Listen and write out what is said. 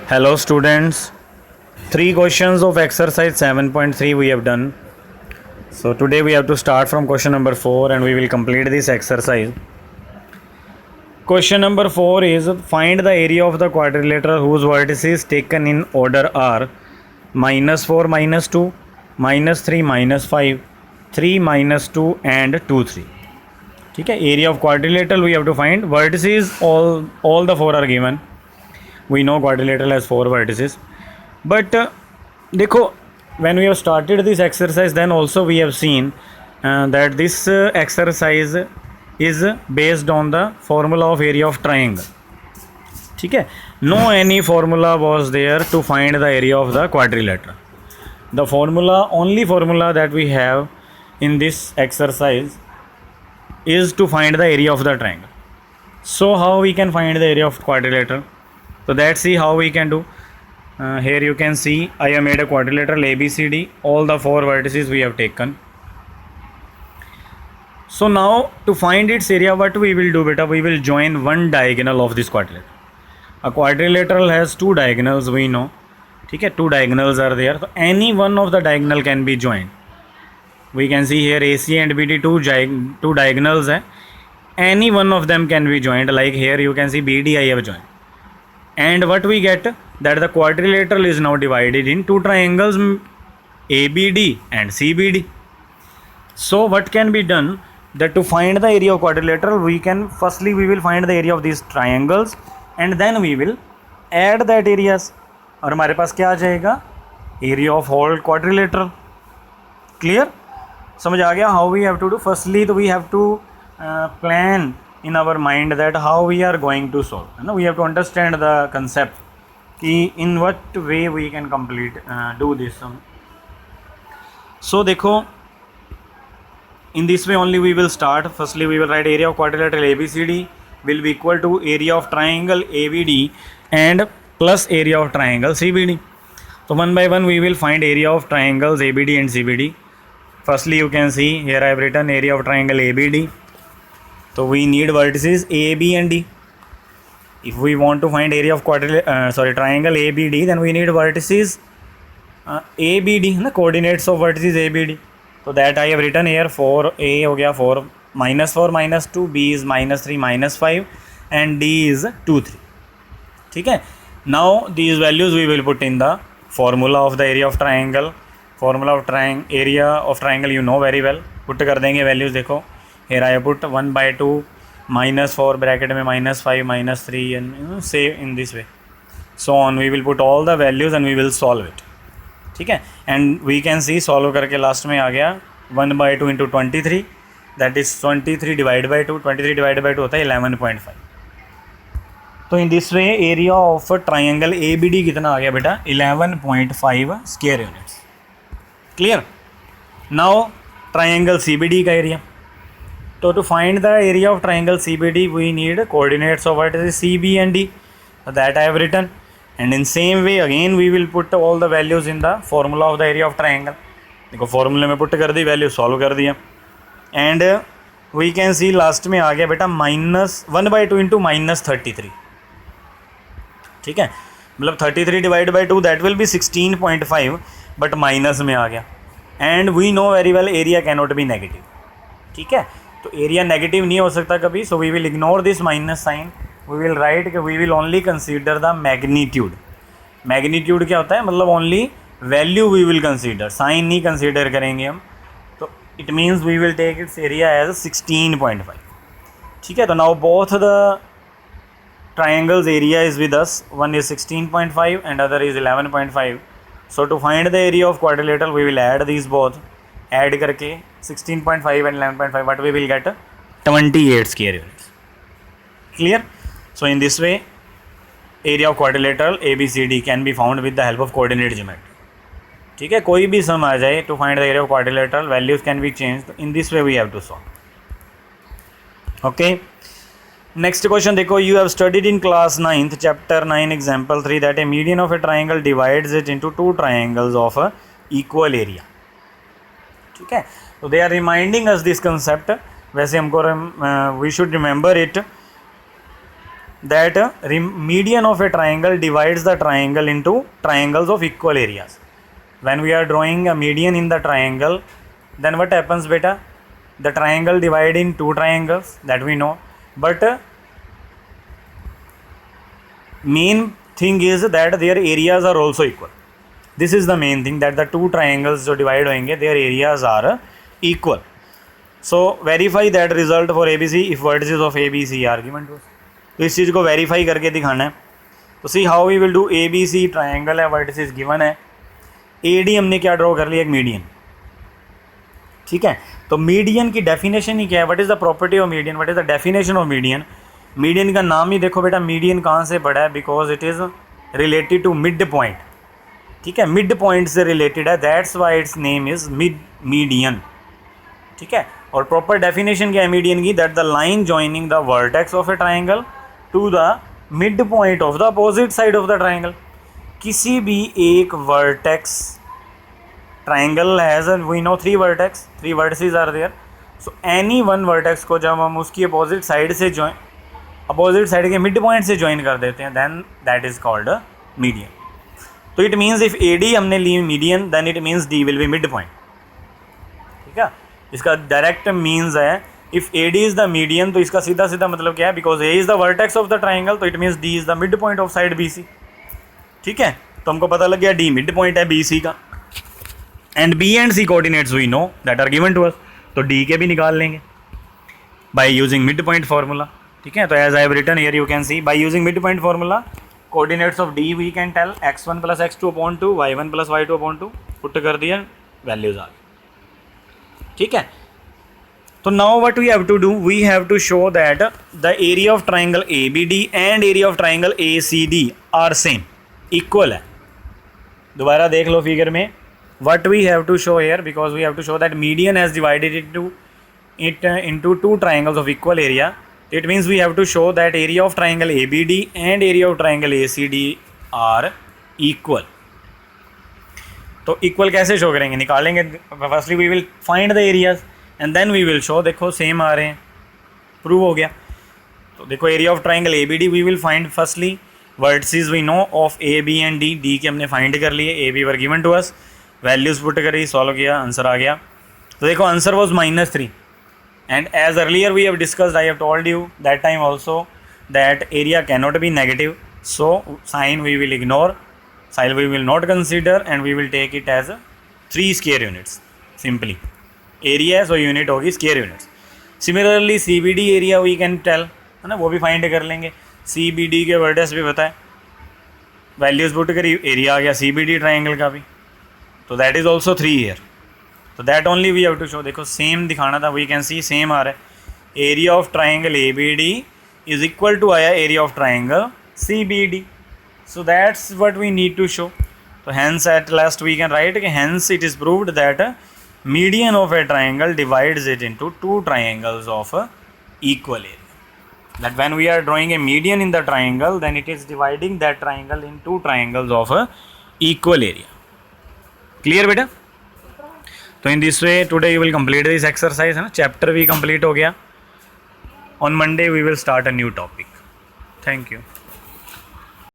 Hello students, three questions of exercise 7.3 we have done. So today we have to start from question number 4 and we will complete this exercise. Question number 4 is find the area of the quadrilateral whose vertices taken in order are -4 -2, -3 -5, 3 -2 and 2 3. ठीक है, area of quadrilateral we have to find. Vertices all the four are given. We know quadrilateral has four vertices, but देखो, when we have started this exercise then also we have seen that this exercise is based on the formula of area of triangle. ठीक है, no any formula was there to find the area of the quadrilateral. The only formula that we have in this exercise is to find the area of the triangle. So how we can find the area of quadrilateral? So let's see how we can do. Here you can see I have made a quadrilateral ABCD. All the four vertices we have taken. So now to find its area, what we will do, beta? We will join one diagonal of this quadrilateral. A quadrilateral has two diagonals, we know. ठीक है, two diagonals are there. So any one of the diagonal can be joined. We can see here AC and BD two diagonals है. Any one of them can be joined. Like here you can see BD I have joined. And what we get, that the quadrilateral is now divided in two triangles ABD and CBD. So what can be done, that to find the area of quadrilateral we will find the area of these triangles and then we will add that areas और हमारे पास क्या आ जाएगा, area of whole quadrilateral. Clear? समझ आ गया how we have to do? Firstly तो we have to plan in our mind that how we are going to solve. No, we have to understand the concept कि in what way we can do this sum. So देखो, in this way only we will start. Firstly we will write area of quadrilateral ABCD will be equal to area of triangle ABD and plus area of triangle CBD. So one by one we will find area of triangles ABD and CBD. Firstly you can see here I have written area of triangle ABD. So we need vertices A, B and D. If we want to find area of triangle ABD, then we need vertices ABD, the coordinates of vertices ABD. So that I have written here 4A हो गया 4 -2, B is -3 -5 and D is 2 3. ठीक है. Now these values we will put in the formula of the area of triangle. Formula of area of triangle you know very well. Put कर देंगे values. देखो here I put 1/2 -4 bracket में -5 -3 and say in this way. So on we will put all the values and we will solve it. ठीक है, and we can see solve करके last में आ गया 1/2 into 23, that is 23 divided by 2. 23 divided by 2 होता है 11.5. तो in this way area of triangle ABD कितना आ गया बेटा, 11.5 square units. Clear? Now triangle CBD का area. So to find the area of triangle CBD we need coordinates of vertices C, B and D. So that I have written, and in same way again we will put all the values in the formula of the area of triangle. देखो formula में put कर दी, value solve कर दिया, and we can see last में आ गया बेटा -1/2 into -33. ठीक है, मतलब 33 divided by 2 that will be 16.5 but minus में आ गया, and we know very well area cannot be negative. ठीक है, तो एरिया नेगेटिव नहीं हो सकता कभी. So we will ignore this minus sign. We will write कि we will only consider the magnitude. Magnitude क्या होता है, मतलब only value we will consider, sign नहीं कंसीडर करेंगे हम. तो it means we will take its area as 16.5. ठीक है, तो now both the triangles area is with us. One is 16.5 and other is 11.5. So to find the area of quadrilateral we will add this both. Add करके 16.5 and 11.5 what we will get, 28 square units. Clear? So in this way area of quadrilateral ABCD can be found with the help of coordinate geometry. ठीक है, कोई भी सम आ जाए to find the area of quadrilateral values can be changed. In this way we have to solve. Okay, next question देखो, you have studied in class 9th chapter 9 example 3 that a median of a triangle divides it into two triangles of a equal area. ठीक है, तो they are reminding us this concept. वैसे हमको we should remember it that median of a triangle divides the triangle into triangles of equal areas. When we are drawing a median in the triangle, then what happens beta? The triangle divide in two triangles, that we know, but main thing is that their areas are also equal. This is the main thing, that the two triangles जो divide होंगे their areas are equal. So verify that result for ABC if vertices of ABC are given to us. तो इस चीज़ को verify करके दिखाना है. तो see how we will do. ABC triangle है, वर्टिसेस गिवन है, AD हमने क्या ड्रॉ कर लिया, एक मीडियन. ठीक है, तो मीडियन की डेफिनेशन ही क्या है, what is the property of median, what is the definition of median. Median का नाम ही देखो बेटा, मीडियन कहाँ से पड़ा है, because it is related to mid point. ठीक है, मिड पॉइंट से रिलेटेड है, that's why its name is median. ठीक है, और प्रॉपर डेफिनेशन क्या है मीडियन की, that the line joining the vertex of a triangle to the mid point of the opposite side of the triangle. किसी भी एक vertex, triangle has we know 3 vertex, 3 vertices are there. So any one vertex को जब हम उसकी opposite side से opposite side के mid point से ज्वाइन कर देते हैं, then that is called median. तो इट मीन्स इफ़ AD हमने ली median, then it means D will be mid point. ठीक है, इसका डायरेक्ट मीन्स है if AD is the median, तो इसका सीधा सीधा मतलब क्या है, because A is the vertex of the triangle, तो it means D is the mid point of side BC. ठीक है, तो हमको पता लग गया D मिड पॉइंट है BC का. And B and C coordinates we know that are given to us, तो D के भी निकाल लेंगे by using mid point formula. ठीक है, तो as I have written here you can see, by using mid point formula coordinates of D we can tell x1 + x2 upon 2, y1 + y2 upon 2. Put कर दिया, values आ गई. ठीक है, तो now what we have to do, we have to show that the area of triangle ABD and area of triangle ACD are same, equal है. दोबारा देख लो फिगर में, what we have to show here, because we have to show that median has divided into two triangles of equal area. It means we have to show that area of triangle ABD and area of triangle ACD are equal. तो equal कैसे show करेंगे, निकालेंगे. Firstly we will find the areas and then we will show. देखो same आ रहे हैं, prove हो गया. तो देखो area of triangle ABD we will find firstly vertices we know of AB and D के हमने फाइंड कर लिए, AB were given to us, values put करी, सॉल्व किया, आंसर आ गया. तो देखो answer was -3. And as earlier we have discussed, I have told you that time also that area can not be negative, so sign we will ignore, sign we will not consider and we will take it as 3 square units. Simply area है, so unit होगी square units. Similarly CBD area we can tell, है ना, वो भी find कर लेंगे. CBD के vertex भी पता है, वैल्यूज़ पुट करी, एरिया आ गया CBD ट्राइंगल का भी. तो दैट इज़ ऑल्सो 3 ईयर. तो that only we have to show. देखो सेम दिखाना था, वी कैन सी सेम आ रहा है. Area of triangle ABD is equal to आया area of triangle CBD. So that's what we need to show. तो hence at last we can write कि hence it is proved that median of a triangle divides it into 2 triangles of equal area. That when we are drawing a median in the triangle, then it is dividing that triangle in 2 triangles of equal area. Clear बेटा. तो in this way today you will complete this exercise, है ना, chapter भी complete हो गया. On Monday we will start a new topic. Thank you.